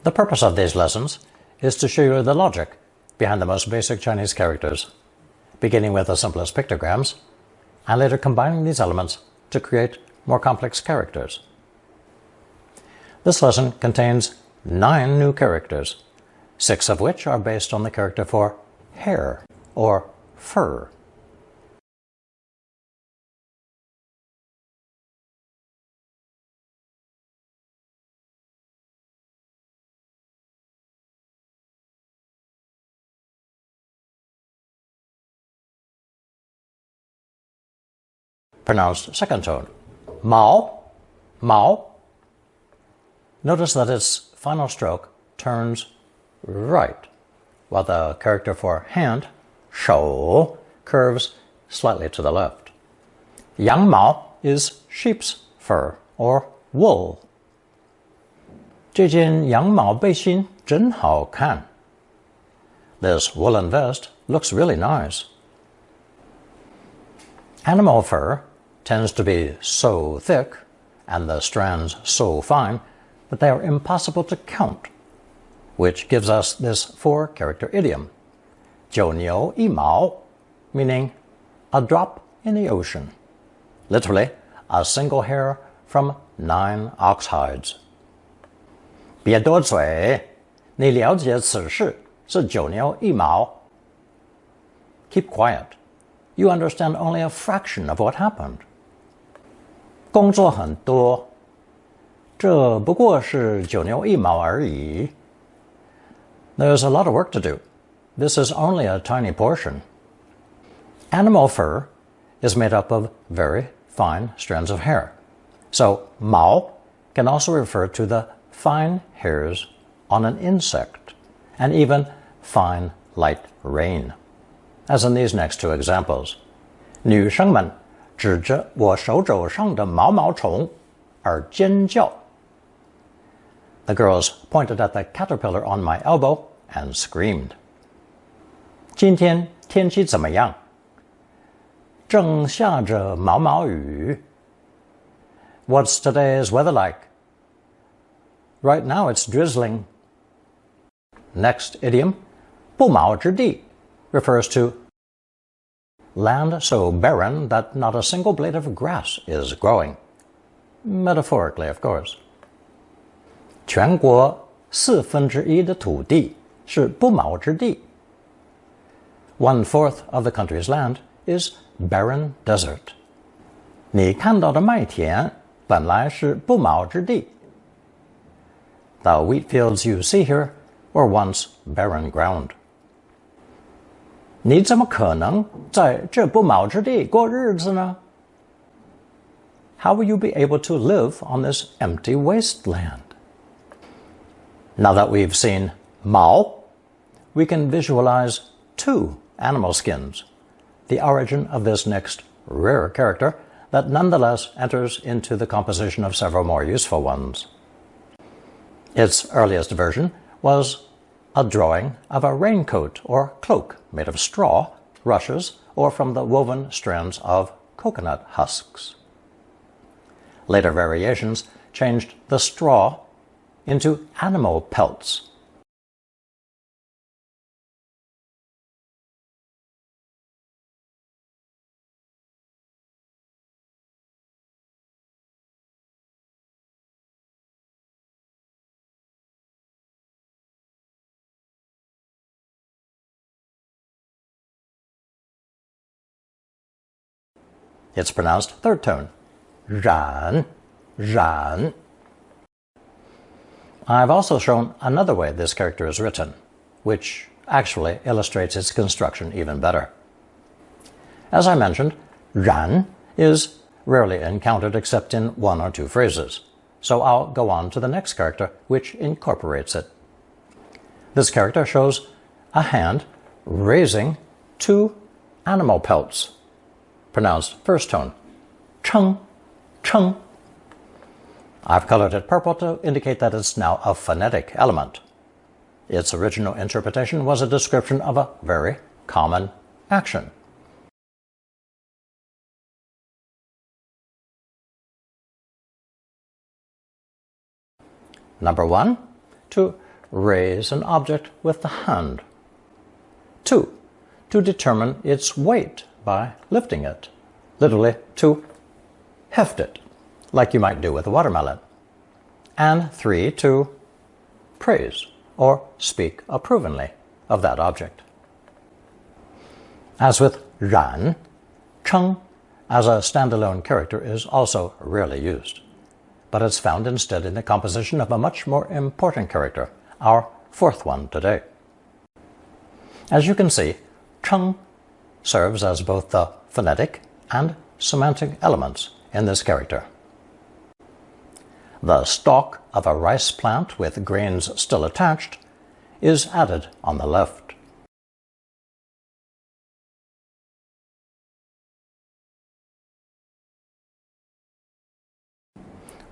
The purpose of these lessons is to show you the logic behind the most basic Chinese characters, beginning with the simplest pictograms, and later combining these elements to create more complex characters. This lesson contains 9 new characters, 6 of which are based on the character for hair or fur. Pronounced second tone, mao, mao. Notice that its final stroke turns right, while the character for hand, shou, curves slightly to the left. Yang mao is sheep's fur or wool. 这件羊毛背心真好看. This woolen vest looks really nice. Animal fur tends to be so thick and the strands so fine that they are impossible to count, which gives us this 4-character idiom, 九牛一毛, meaning a drop in the ocean, literally a single hair from 9 ox hides. 别多嘴，你了解此事是九牛一毛. Keep quiet. You understand only a fraction of what happened. 工作很多，这不过是九牛一毛而已. There's a lot of work to do. This is only a tiny portion. Animal fur is made up of very fine strands of hair. So, 毛 can also refer to the fine hairs on an insect, and even fine light rain, as in these next 2 examples. 女生们指着我手肘上的毛毛虫而尖叫. The girls pointed at the caterpillar on my elbow and screamed. 今天天气怎么样？正下着毛毛雨. What's today's weather like? Right now it's drizzling. Next idiom, 不毛之地, refers to land so barren that not a single blade of grass is growing. Metaphorically, of course. 全国1/4的土地是不毛之地. 1/4 of the country's land is barren desert. 你看到的麦田本来是不毛之地. The wheat fields you see here were once barren ground. 你怎么可能在这不毛之地过日子呢? How will you be able to live on this empty wasteland? Now that we've seen mao, we can visualize 2 animal skins, the origin of this next rare character that nonetheless enters into the composition of several more useful ones. Its earliest version was a drawing of a raincoat or cloak made of straw, rushes, or from the woven strands of coconut husks. Later variations changed the straw into animal pelts. It's pronounced third tone, 染, 染. I've also shown another way this character is written, which actually illustrates its construction even better. As I mentioned, 染 is rarely encountered except in 1 or 2 phrases, so I'll go on to the next character, which incorporates it. This character shows a hand raising 2 animal pelts, pronounced first tone, 称, 称. I've colored it purple to indicate that it's now a phonetic element. Its original interpretation was a description of a very common action. Number 1, to raise an object with the hand. 2. To determine its weight by lifting it, literally to heft it, like you might do with a watermelon. And 3. To praise or speak approvingly of that object. As with 然, 称 as a standalone character is also rarely used, but it's found instead in the composition of a much more important character, our fourth one today. As you can see, 称 serves as both the phonetic and semantic elements in this character. The stalk of a rice plant with grains still attached is added on the left.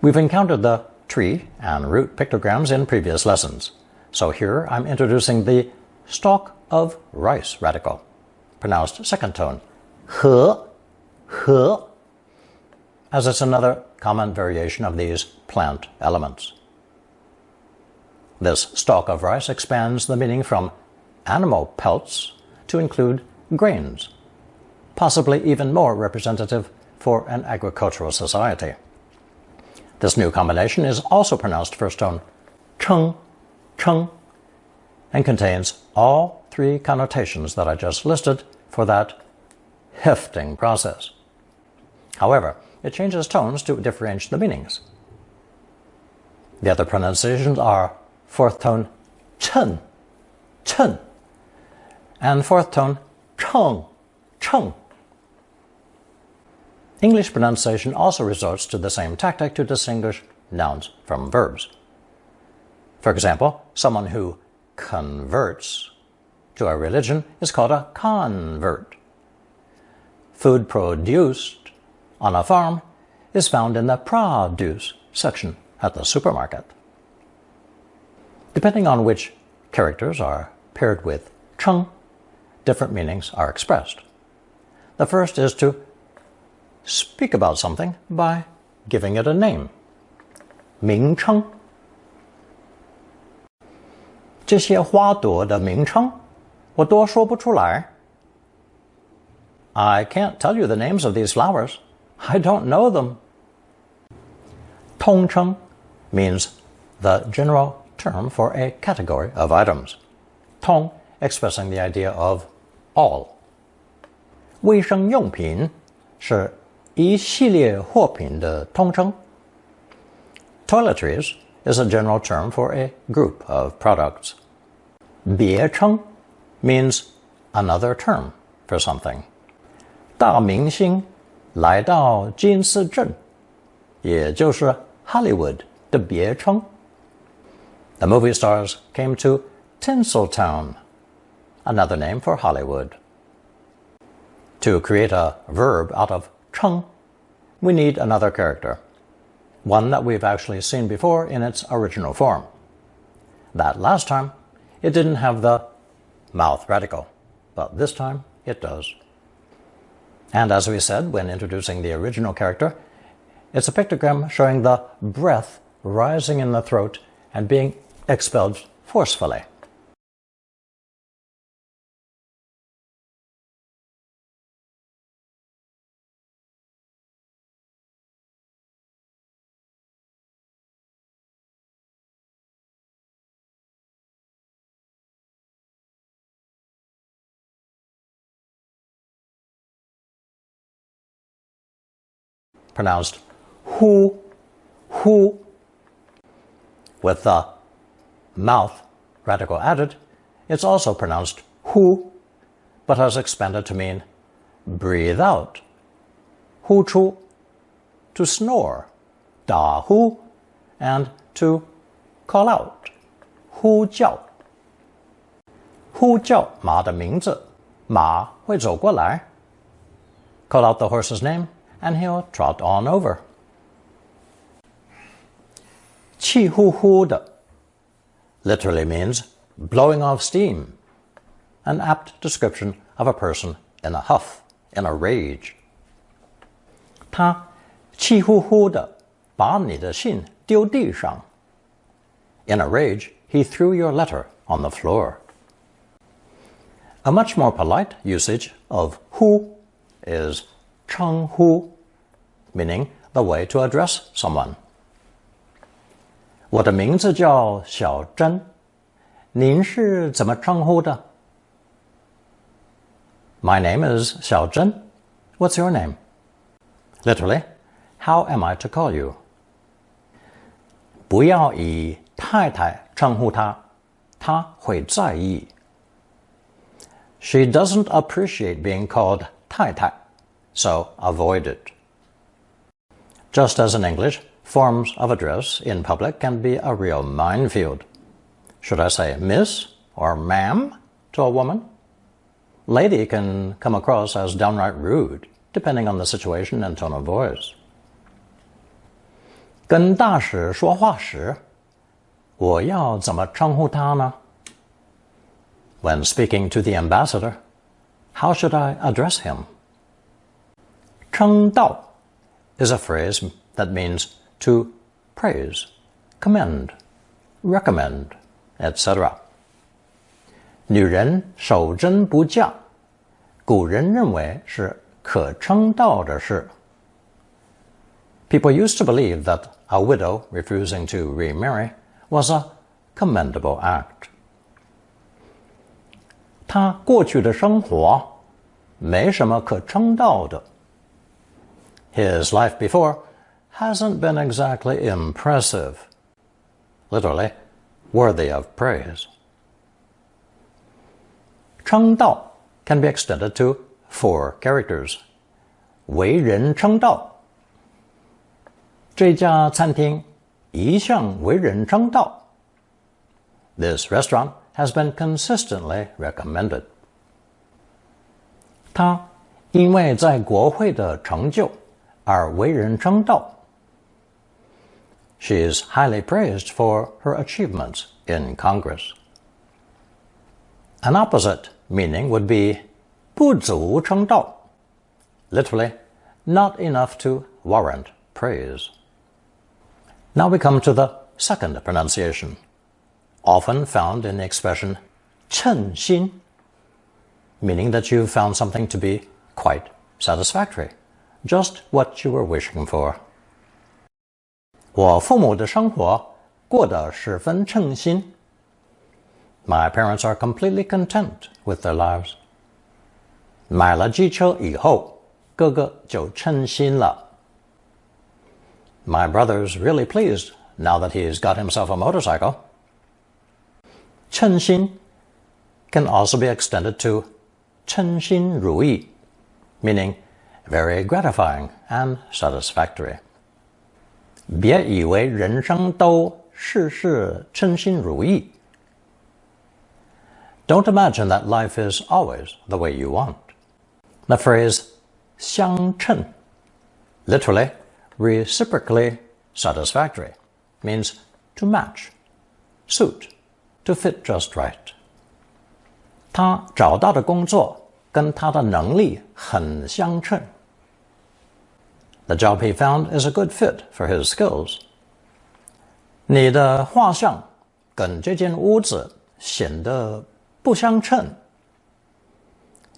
We've encountered the tree and root pictograms in previous lessons, so here I'm introducing the stalk of rice radical, pronounced second tone, 和, 和, as it's another common variation of these plant elements. This stalk of rice expands the meaning from animal pelts to include grains, possibly even more representative for an agricultural society. This new combination is also pronounced first tone, 称, 称, and contains all three connotations that I just listed for that hefting process. However, it changes tones to differentiate the meanings. The other pronunciations are fourth tone, 称, 称, and fourth tone, 称, 称. English pronunciation also resorts to the same tactic to distinguish nouns from verbs. For example, someone who converts to a religion is called a convert. Food produced on a farm is found in the produce section at the supermarket. Depending on which characters are paired with 称, different meanings are expressed. The first is to speak about something by giving it a name, 名称. 这些花朵的名称我多说不出来. I can't tell you the names of these flowers. I don't know them. 通称 means the general term for a category of items. 通 expressing the idea of all. 卫生用品是一系列货品的通称. Toiletries is a general term for a group of products. 别称 means another term for something. 大明星来到金丝镇，也就是 Hollywood 的别称. The movie stars came to Tinseltown, another name for Hollywood. To create a verb out of 称, we need another character, one that we've actually seen before in its original form. That last time, it didn't have the mouth radical, but this time it does. And as we said when introducing the original character, it's a pictogram showing the breath rising in the throat and being expelled forcefully. Pronounced hu, hu. With the mouth radical added, it's also pronounced hu, but has expanded to mean breathe out. Hu chu, to snore, da hu, and to call out, hu jiao. Hu jiao 马的名字，马会走过来. Call out the horse's name, and he'll trot on over. 气呼呼的 literally means blowing off steam, an apt description of a person in a huff, in a rage. 他气呼呼的把你的信丢地上. In a rage, he threw your letter on the floor. A much more polite usage of hu is 称呼, meaning the way to address someone. 我的名字叫小珍，您是怎么称呼的？ My name is Xiao Zhen. What's your name? Literally, how am I to call you? 不要以太太称呼她，她会在意。She doesn't appreciate being called 太太, so avoid it. Just as in English, forms of address in public can be a real minefield. Should I say miss or ma'am to a woman? Lady can come across as downright rude, depending on the situation and tone of voice. 跟大使说话时，我要怎么称呼他呢？ When speaking to the ambassador, how should I address him? 称道 is a phrase that means to praise, commend, recommend, etc. 女人守贞不嫁，古人认为是可称道的事。People used to believe that a widow refusing to remarry was a commendable act. 他过去的生活没什么可称道的。His life before hasn't been exactly impressive. Literally, worthy of praise. 称道 can be extended to 4 characters. 为人称道。这家餐厅一向为人称道。This restaurant has been consistently recommended. 他因为在国会的成就而为人称道。She is highly praised for her achievements in Congress. An opposite meaning would be 不足称道, literally, not enough to warrant praise. Now we come to the second pronunciation, often found in the expression 称心, meaning that you've found something to be quite satisfactory, just what you were wishing for. 我父母的生活过得十分称心。My parents are completely content with their lives. 买了机车以后，哥哥就称心了。My brother's really pleased now that he's got himself a motorcycle. 称心 can also be extended to 称心如意, meaning very gratifying and satisfactory. 别以为人生都事事称心如意。Don't imagine that life is always the way you want. The phrase 相称, literally, reciprocally satisfactory, means to match, suit, to fit just right. 他找到的工作跟他的能力很相称。The job he found is a good fit for his skills. 你的画像跟这间屋子显得不相称。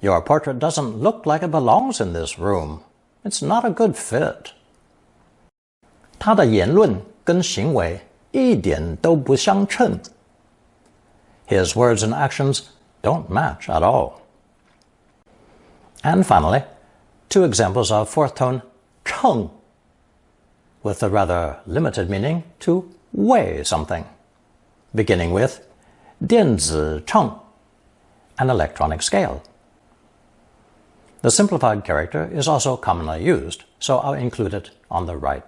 Your portrait doesn't look like it belongs in this room. It's not a good fit. 他的言论跟行为一点都不相称。His words and actions don't match at all. And finally, 2 examples of fourth tone 称, with the rather limited meaning to weigh something, beginning with 电子秤, an electronic scale. The simplified character is also commonly used, so I'll include it on the right.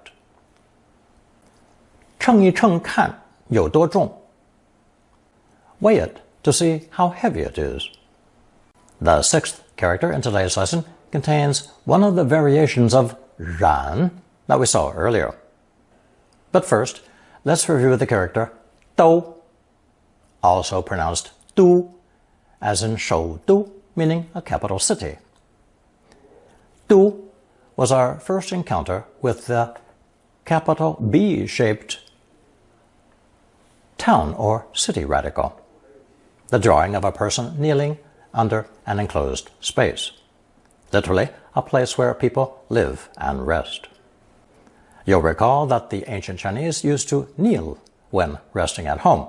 称一称看有多重. Weigh it to see how heavy it is. The 6th character in today's lesson contains one of the variations of 然 that we saw earlier. But first, let's review the character 都, also pronounced 都, as in 首都, meaning a capital city. 都 was our first encounter with the capital B-shaped town or city radical, the drawing of a person kneeling under an enclosed space, literally a place where people live and rest. You'll recall that the ancient Chinese used to kneel when resting at home,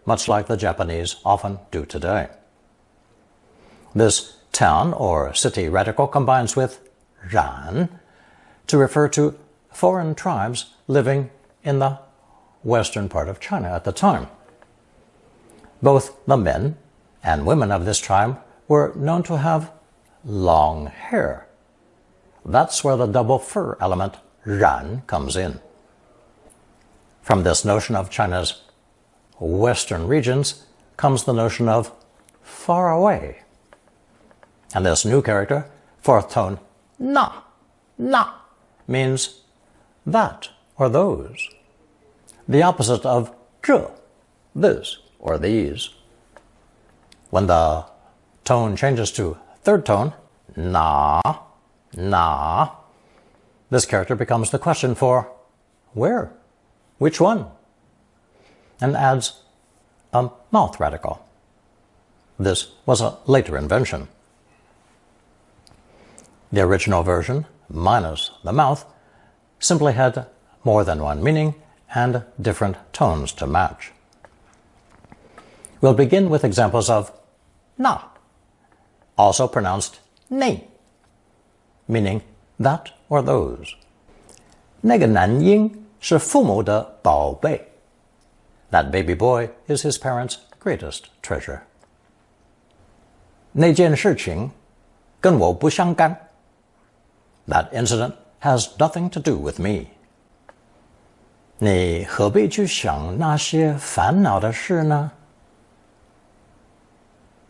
much like the Japanese often do today. This town or city radical combines with ran to refer to foreign tribes living in the western part of China at the time. Both the men and women of this tribe were known to have long hair. That's where the double fur element ran comes in. From this notion of China's western regions comes the notion of far away. And this new character, fourth tone na, means that or those, the opposite of zhe, this or these. When the tone changes to third tone, na, this character becomes the question for where, which one, and adds a mouth radical. This was a later invention. The original version, minus the mouth, simply had more than one meaning and different tones to match. We'll begin with examples of na, also pronounced nei, meaning that or those. 那个男婴是父母的宝贝. That baby boy is his parents' greatest treasure. 那件事情跟我不相干. That incident has nothing to do with me. 你何必去想那些烦恼的事呢?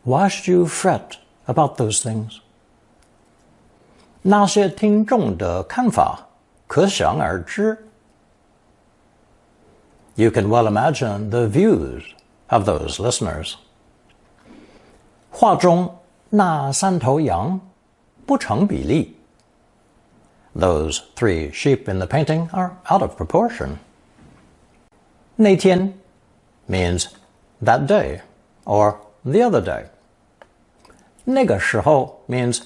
Why should you fret about those things? 那些听众的看法可想而知. You can well imagine the views of those listeners. 画中那三头羊不成比例. Those 3 sheep in the painting are out of proportion. 那天 means that day or the other day. 那个时候 means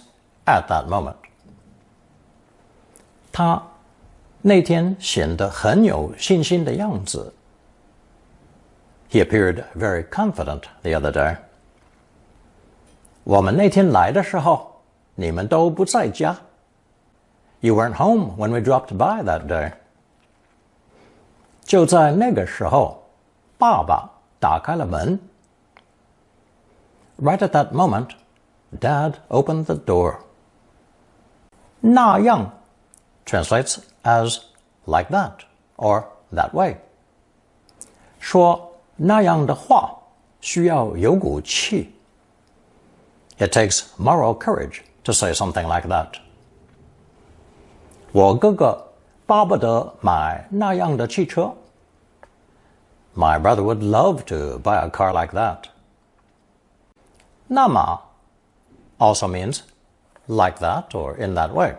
at that moment. 他那天显得很有信心的样子. He appeared very confident the other day. 我们那天来的时候，你们都不在家. You weren't home when we dropped by that day. 就在那个时候，爸爸打开了门. Right at that moment, Dad opened the door. 那样 translates as like that or that way. 说那样的话需要有骨气. It takes moral courage to say something like that. 我哥哥巴不得买那样的汽车. My brother would love to buy a car like that. 那么 also means like that or in that way,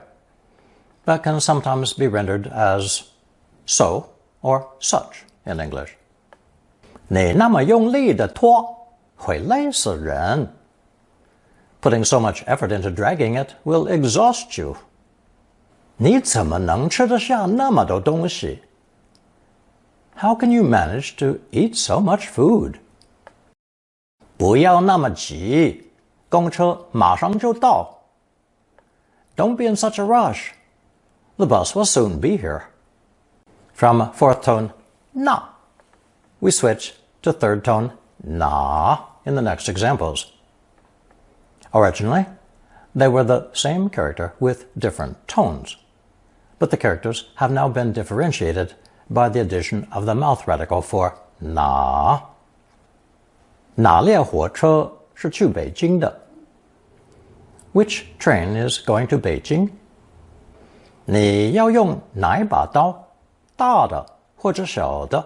but can sometimes be rendered as so or such in English. 你那么用力的拖会累死人. Putting so much effort into dragging it will exhaust you. 你怎么能吃得下那么多东西? How can you manage to eat so much food? 不要那么急，公车马上就到. Don't be in such a rush. The bus will soon be here. From fourth tone na, we switch to third tone na in the next examples. Originally, they were the same character with different tones, but the characters have now been differentiated by the addition of the mouth radical for na. 哪列火车是去北京的? Which train is going to Beijing? 你要用哪一把刀? 大的或者小的?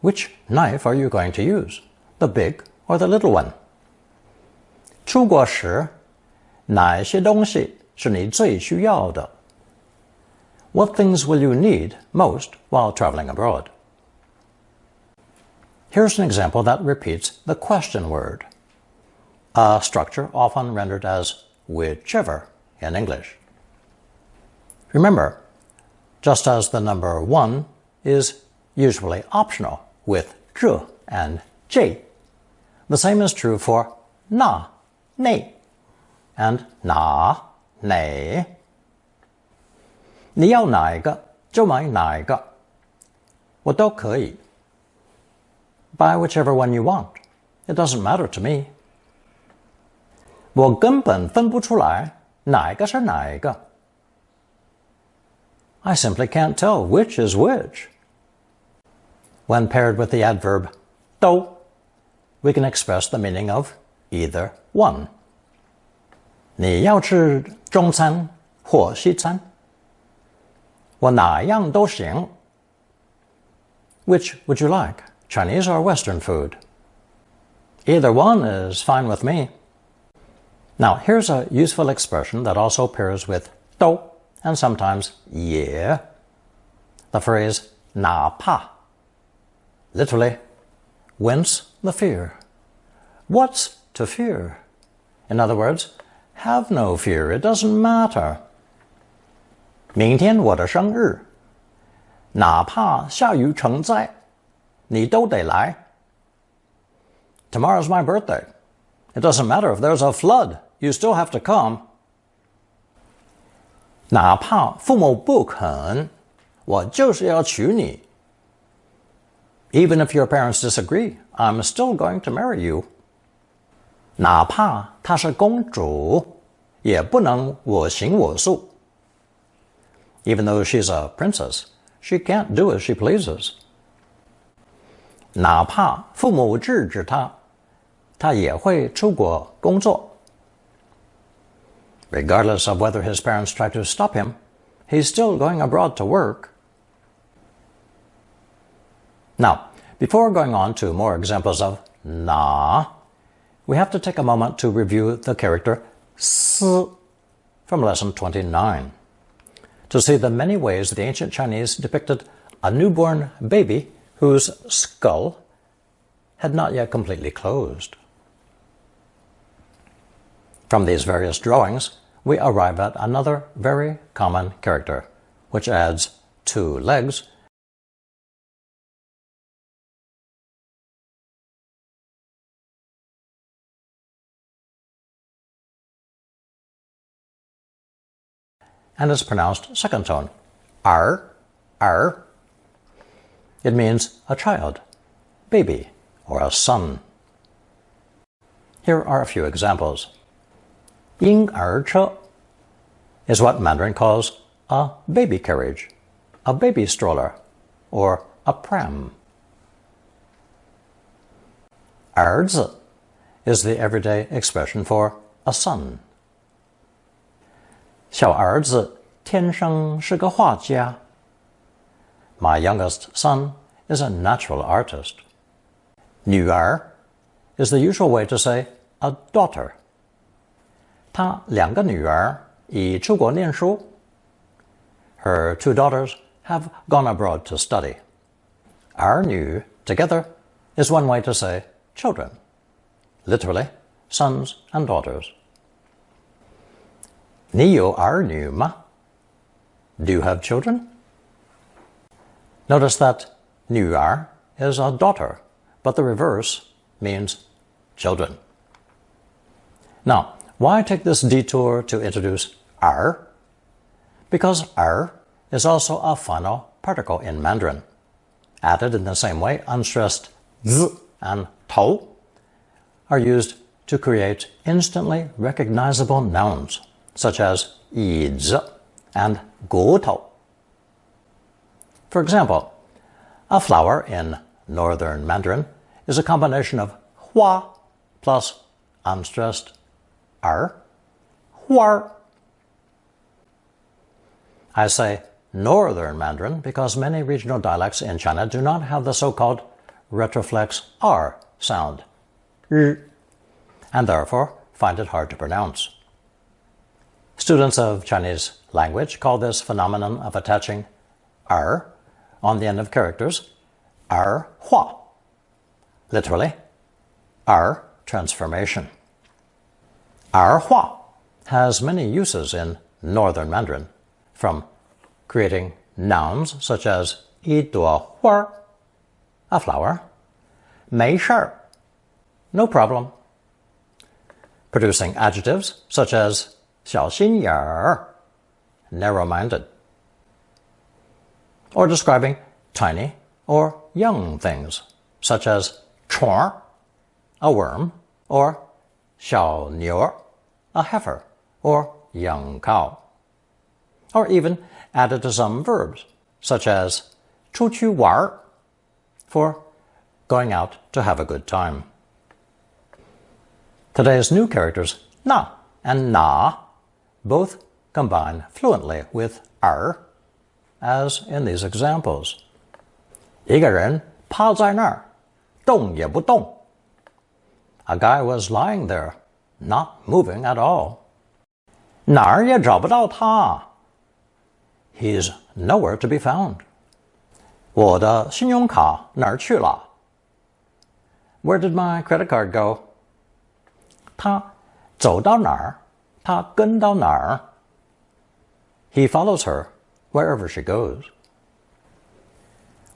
Which knife are you going to use? The big or the little one? 出国时哪些东西是你最需要的? What things will you need most while traveling abroad? Here's an example that repeats the question word, a structure often rendered as whichever in English. Remember, just as the number 1 is usually optional with 这 and 这, the same is true for 那, 那 and 哪, 哪. 你要哪一个就买哪一个，我都可以。Buy whichever one you want. It doesn't matter to me. 我根本分不出来哪一个是哪一个。I simply can't tell which is which. When paired with the adverb 都, we can express the meaning of either one. 你要吃中餐或西餐？我哪样都行。Which would you like, Chinese or Western food? Either one is fine with me. Now, here's a useful expression that also pairs with 都 and sometimes 也. The phrase 哪怕. Literally, whence the fear? What's to fear? In other words, have no fear, it doesn't matter. 明天我的生日，哪怕下雨成灾，你都得来。Tomorrow's my birthday. It doesn't matter if there's a flood, you still have to come. 哪怕父母不肯，我就是要娶你。Even if your parents disagree, I'm still going to marry you. 哪怕她是公主，也不能我行我素。Even though she's a princess, she can't do as she pleases. 哪怕父母制止她，她也会出国工作。Regardless of whether his parents try to stop him, he's still going abroad to work. Now, before going on to more examples of 哪, we have to take a moment to review the character 斯 from lesson 29 to see the many ways the ancient Chinese depicted a newborn baby whose skull had not yet completely closed. From these various drawings, we arrive at another very common character, which adds 2 legs and is pronounced second tone, er, er. It means a child, baby, or a son. Here are a few examples. 婴儿车 is what Mandarin calls a baby carriage, a baby stroller, or a pram. 儿子 is the everyday expression for a son. 小儿子天生是个画家. My youngest son is a natural artist. 女儿 is the usual way to say a daughter. 她2个女儿已出国念书. Her 2 daughters have gone abroad to study. 儿女 together is one way to say children. Literally, sons and daughters. 你有儿女吗? Do you have children? Notice that 女儿 is a daughter, but the reverse means children. Now, why take this detour to introduce 儿? Because 儿 is also a final particle in Mandarin. Added in the same way, unstressed z and 头 are used to create instantly recognizable nouns, such as 椅子 and 骨头. For example, a flower in Northern Mandarin is a combination of 花 plus unstressed 儿, 花儿. I say Northern Mandarin because many regional dialects in China do not have the so-called retroflex R sound, and therefore find it hard to pronounce. Students of Chinese language call this phenomenon of attaching er on the end of characters er hua, literally, 儿 transformation. 儿化 has many uses in Northern Mandarin, from creating nouns such as 一朵花儿, a flower, 没事儿, no problem, producing adjectives such as 小心眼儿, narrow-minded, or describing tiny or young things such as 虫儿, a worm, or 小牛儿, a heifer, or young cow, or even added to some verbs such as 出去玩儿, for going out to have a good time. Today's new characters, na and na, both combine fluently with 儿, as in these examples. 一个人趴在那儿，动也不动. A guy was lying there, not moving at all. 哪儿也找不到他. He's nowhere to be found. 我的信用卡哪儿去了? Where did my credit card go? 他走到哪儿，他跟到哪儿. He follows her wherever she goes.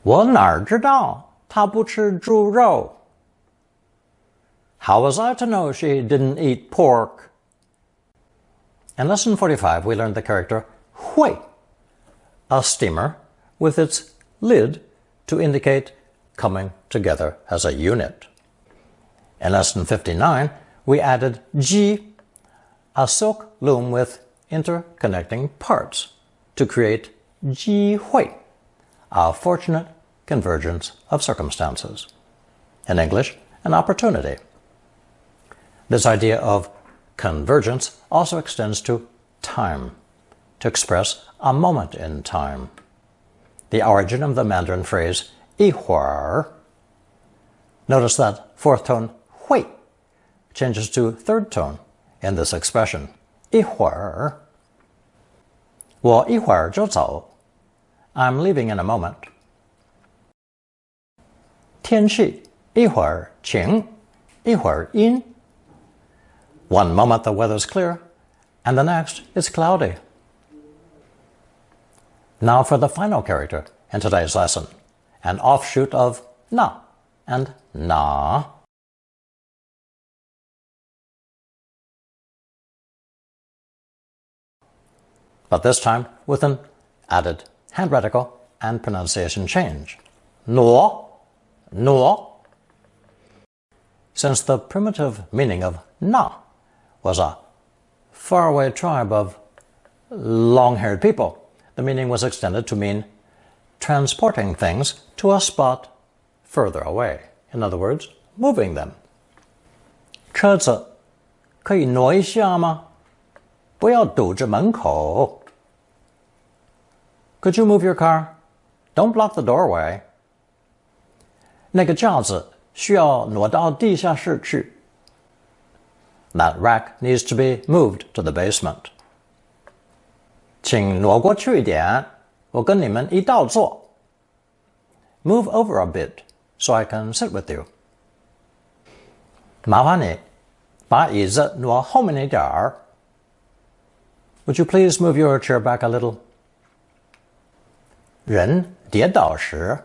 我哪儿知道他不吃猪肉? How was I to know she didn't eat pork? In Lesson 45, we learned the character 会, a steamer with its lid to indicate coming together as a unit. In Lesson 59, we added 机, a silk loom with interconnecting parts, to create 机会, a fortunate convergence of circumstances. In English, an opportunity. This idea of convergence also extends to time, to express a moment in time. The origin of the Mandarin phrase 一会儿. Notice that fourth tone 会 changes to third tone in this expression, 一会儿. 我一会儿就走. I'm leaving in a moment. 天气一会儿晴，一会儿阴. One moment the weather's clear, and the next it's cloudy. Now for the final character in today's lesson, an offshoot of na and na. But this time with an added hand radical and pronunciation change. 挪, 挪. Since the primitive meaning of na was a faraway tribe of long-haired people, the meaning was extended to mean transporting things to a spot further away. In other words, moving them. 车子可以挪一下吗？不要堵着门口。Could you move your car? Don't block the doorway. 那个架子需要挪到地下室去。That rack needs to be moved to the basement. 请挪过去一点，我跟你们一道坐。Move over a bit so I can sit with you. 麻烦你把椅子挪后面一点儿。Would you please move your chair back a little? 人跌倒时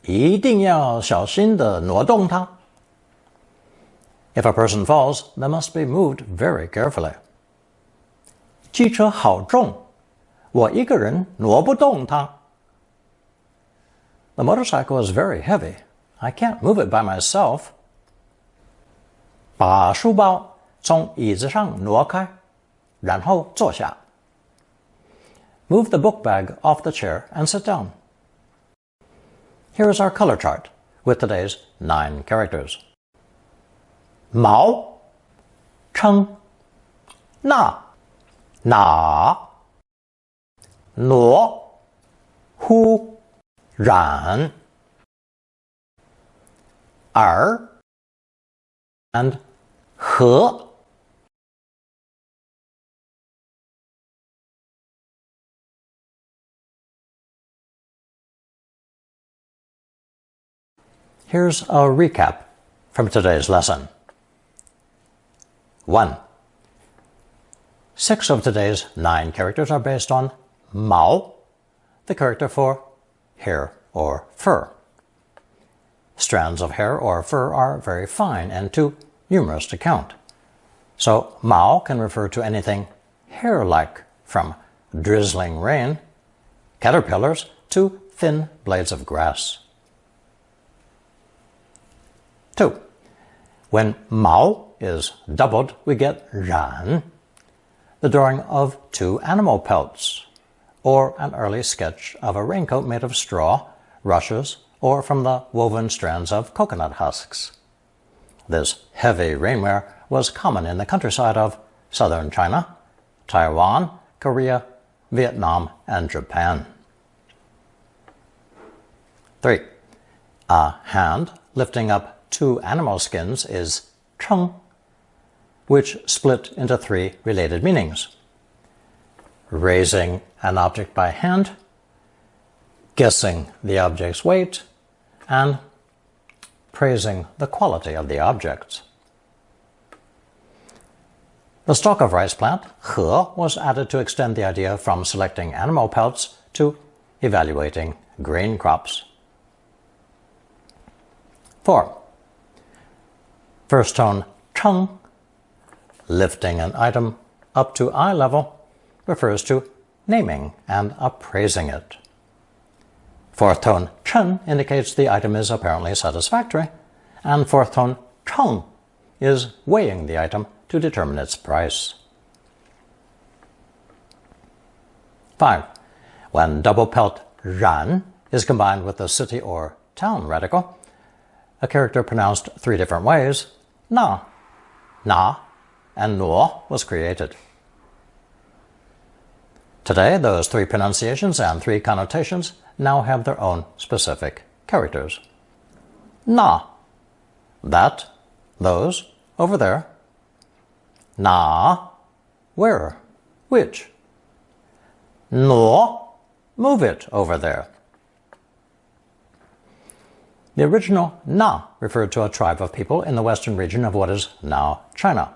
一定要小心地挪动它。If a person falls, they must be moved very carefully. 机车好重，我一个人挪不动它。The motorcycle is very heavy. I can't move it by myself. 把书包从椅子上挪开，然后坐下。Move the book bag off the chair and sit down. Here is our color chart with today's 9 characters. 毛，称，那，哪，挪，忽，染，耳 and 和。Here's a recap from today's lesson. 1. 6 of today's 9 characters are based on mao, the character for hair or fur. Strands of hair or fur are very fine and too numerous to count. So mao can refer to anything hair-like, from drizzling rain, caterpillars, to thin blades of grass. 2. When mao is doubled, we get ran, the drawing of 2 animal pelts, or an early sketch of a raincoat made of straw, rushes, or from the woven strands of coconut husks. This heavy rainwear was common in the countryside of southern China, Taiwan, Korea, Vietnam, and Japan. 3. A hand lifting up 2 animal skins is cheng, which split into 3 related meanings: raising an object by hand, guessing the object's weight, and praising the quality of the object. The stalk of rice plant, he, was added to extend the idea from selecting animal pelts to evaluating grain crops. 4. First tone cheng, lifting an item up to eye level, refers to naming and appraising it. Fourth tone chen indicates the item is apparently satisfactory, and fourth tone cheng is weighing the item to determine its price. 5. When double pelt ran is combined with the city or town radical, a character pronounced 3 different ways, na, and nuo, was created. Today, those 3 pronunciations and 3 connotations now have their own specific characters. Na, that, those, over there. Na, where, which. Nuo, move it over there. The original na referred to a tribe of people in the western region of what is now China.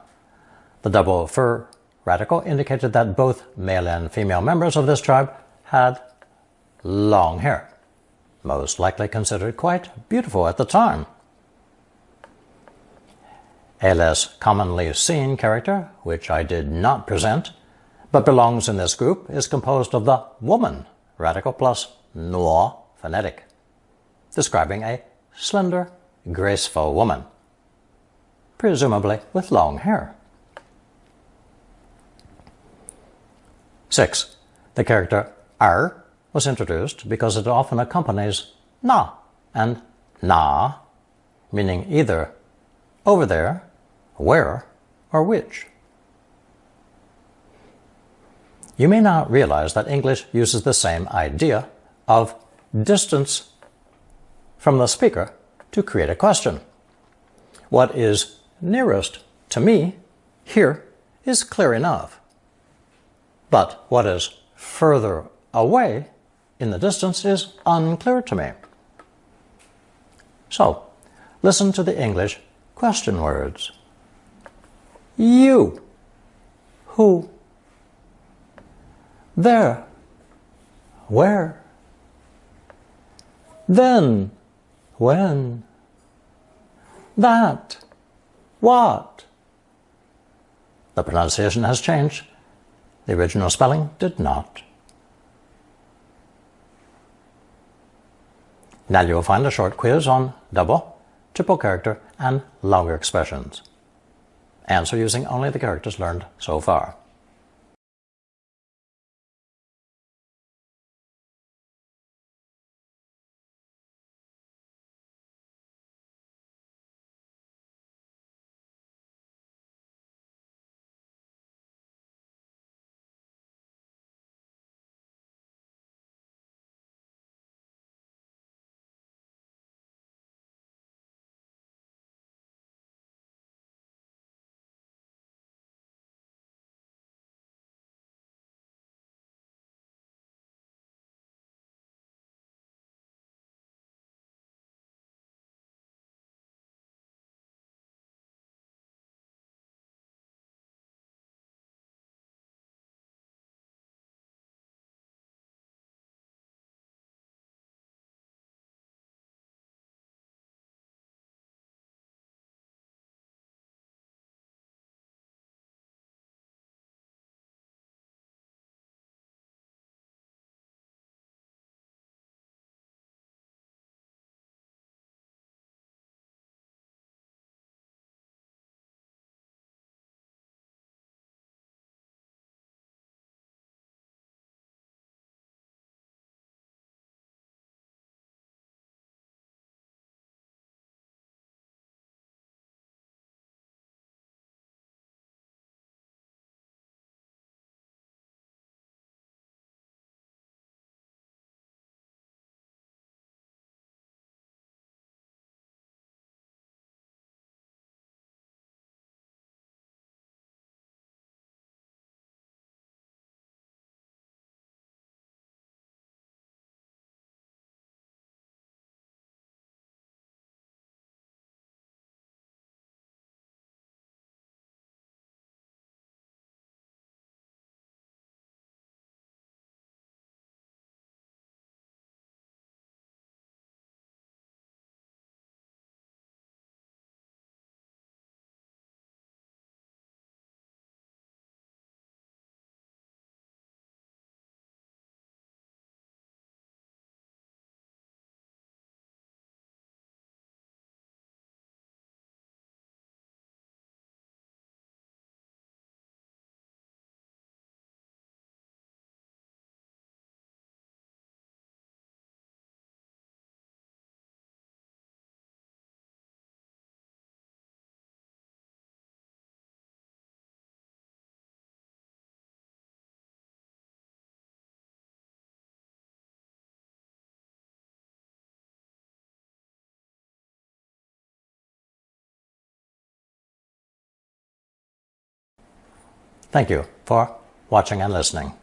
The double fur radical indicated that both male and female members of this tribe had long hair, most likely considered quite beautiful at the time. A less commonly seen character, which I did not present, but belongs in this group, is composed of the woman radical plus nuo phonetic, describing a slender, graceful woman, presumably with long hair. 6. The character was introduced because it often accompanies na and na, meaning either over there, where, or which. You may not realize that English uses the same idea of distance from the speaker to create a question. What is nearest to me here is clear enough. But what is further away in the distance is unclear to me. So, listen to the English question words. You. Who? There. Where? Then. When? That. What? The pronunciation has changed. The original spelling did not. Now you will find a short quiz on double, triple character, and longer expressions. Answer using only the characters learned so far. Thank you for watching and listening.